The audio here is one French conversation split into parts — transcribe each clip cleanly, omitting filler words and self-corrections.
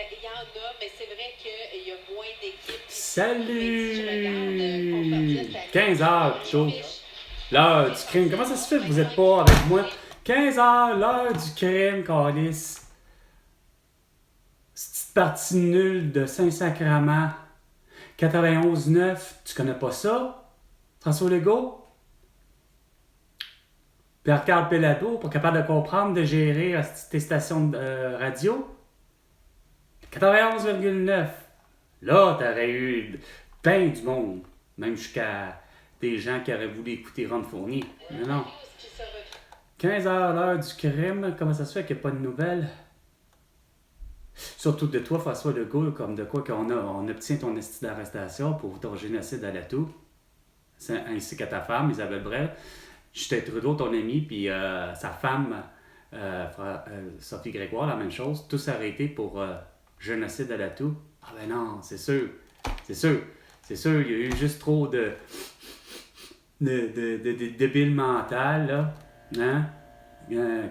Ben, il y en a, mais c'est vrai qu'il y a moins d'équipes. Salut! 15 heures plutôt. L'heure du crime. Comment ça se fait que vous n'êtes pas avec moi? 15 heures, l'heure du crime, calice. Cette petite partie nulle de Saint-Sacrement. 91-9, tu connais pas ça? François Legault? Pierre-Carl Pelado, pas capable de comprendre, de gérer tes stations de radio? 91,9. Là, t'aurais eu plein du monde. Même jusqu'à des gens qui auraient voulu écouter Ron Fournier. Mais non. 15 heures l'heure du crime, comment ça se fait qu'il n'y a pas de nouvelles? Surtout de toi, François Legault, comme de quoi on obtient ton esti d'arrestation pour ton génocide à la toux, ainsi qu'à ta femme, Isabelle Brel. Justin Trudeau, ton ami, puis sa femme, Sophie Grégoire, la même chose. Tous arrêtés pour génocide à la toux. Ah ben non, c'est sûr. C'est sûr. C'est sûr, il y a eu juste trop de débiles mentales, là, hein,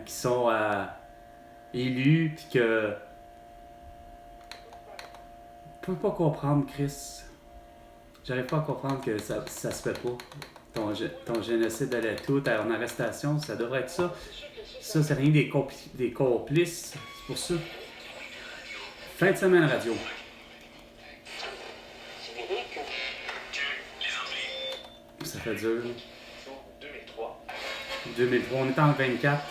qui sont élus, puis que... Je peux pas comprendre, Chris. J'arrive pas à comprendre que ça se fait pas. Ton génocide à la toux, ton arrestation, ça devrait être ça. Ça, c'est rien des complices. C'est pour ça. Fin de semaine radio. Ça fait dur. 2003, on est en 24.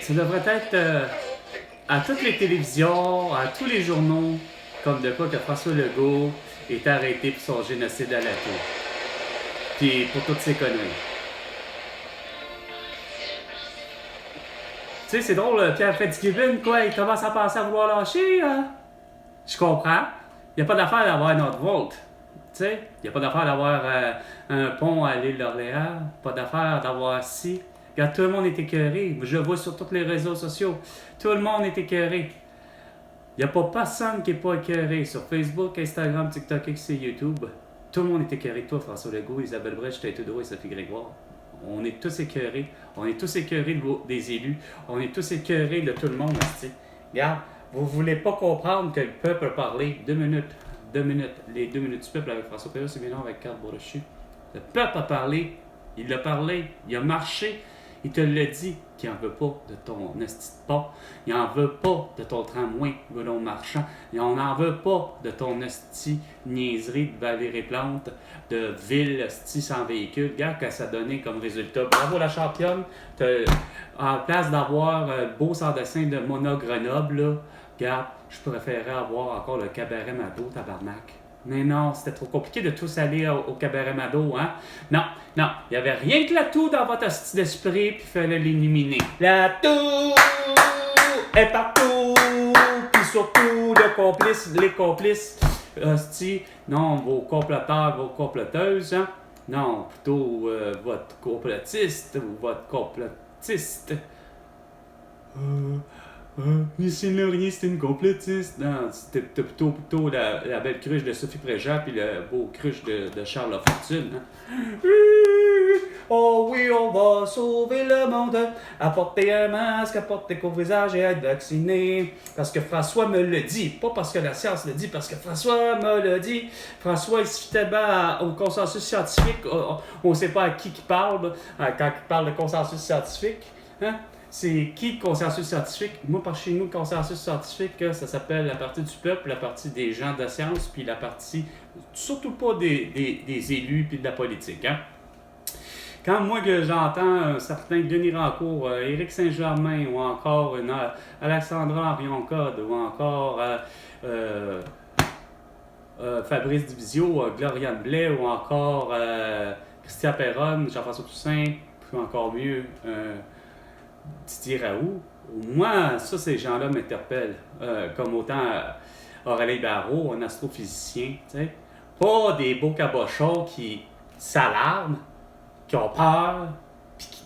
Ça devrait être à toutes les télévisions, à tous les journaux, comme de quoi que François Legault est arrêté pour son génocide à la toux. Puis pour toutes ces conneries. Tu sais, c'est drôle, Pierre Fitzgibbon, quoi, il commence à penser à vouloir lâcher. Je comprends. Il n'y a pas d'affaire d'avoir notre vote. Tu sais, il n'y a pas d'affaire d'avoir un pont à l'île d'Orléans. Pas d'affaire d'avoir ci. Regarde, tout le monde est écœuré. Je le vois sur tous les réseaux sociaux. Tout le monde est écœuré. Il n'y a pas personne qui n'est pas écœuré. Sur Facebook, Instagram, TikTok, X et YouTube. Tout le monde est écœuré. Toi, François Legault, Isabelle Brèche, Justin Trudeau et Sophie Grégoire. On est tous écœurés. On est tous écœurés des élus. On est tous écœurés de tout le monde. T'sais. Regarde, vous voulez pas comprendre que le peuple a parlé. 2 minutes. 2 minutes. Les 2 minutes du peuple avec François Pérusse, c'est bien avec Carl Brochu. Le peuple a parlé. Il a parlé. Il a marché. Il te l'a dit qu'il n'en veut pas de ton esti de pont. Il n'en veut pas de ton tramway, Boulon Marchand. Il n'en veut pas de ton esti niaiserie de Valérie Plante, de ville esti sans véhicule. Regarde ce que ça a donné comme résultat. Bravo la championne. En place d'avoir le beau sans-dessin de Mona Grenoble, là, regarde, je préférais avoir encore le cabaret Mado, tabarnak. Mais non, c'était trop compliqué de tous aller au cabaret Mado, hein? Non, il n'y avait rien que la toux dans votre style d'esprit, puis il fallait l'éliminer. La toux est partout, puis surtout les complices, non, vos comploteurs, vos comploteuses, hein? Non, plutôt votre complotiste ou votre complotiste. Michel Laurier, c'était une complotiste. Non, c'était plutôt la belle cruche de Sophie Préjean puis le beau cruche de Charles Lafortune. Hein. Oh oui, on va sauver le monde. Apporter un masque, apporter couvre-visage et être vacciné. Parce que François me le dit. Pas parce que la science le dit, parce que François me le dit. François, il se fitait bien au consensus scientifique. On ne sait pas à qui parle quand il parle de consensus scientifique. Hein? C'est qui le consensus scientifique? Moi, par chez nous, le consensus scientifique, ça s'appelle la partie du peuple, la partie des gens de science, puis la partie, surtout pas des élus puis de la politique. Hein? Quand moi que j'entends un certain Denis Rancourt, Éric Saint-Germain, ou encore une Alexandra Arion-Code, ou encore Fabrice Divisio, Gloriane Blais, ou encore Christian Perron, Jean-François Toussaint, puis encore mieux... Didier Raoult, moi, ça, ces gens-là m'interpellent. Comme autant Aurélie Barrault, un astrophysicien, tu sais. Pas des beaux cabochons qui s'alarment, qui ont peur, puis qui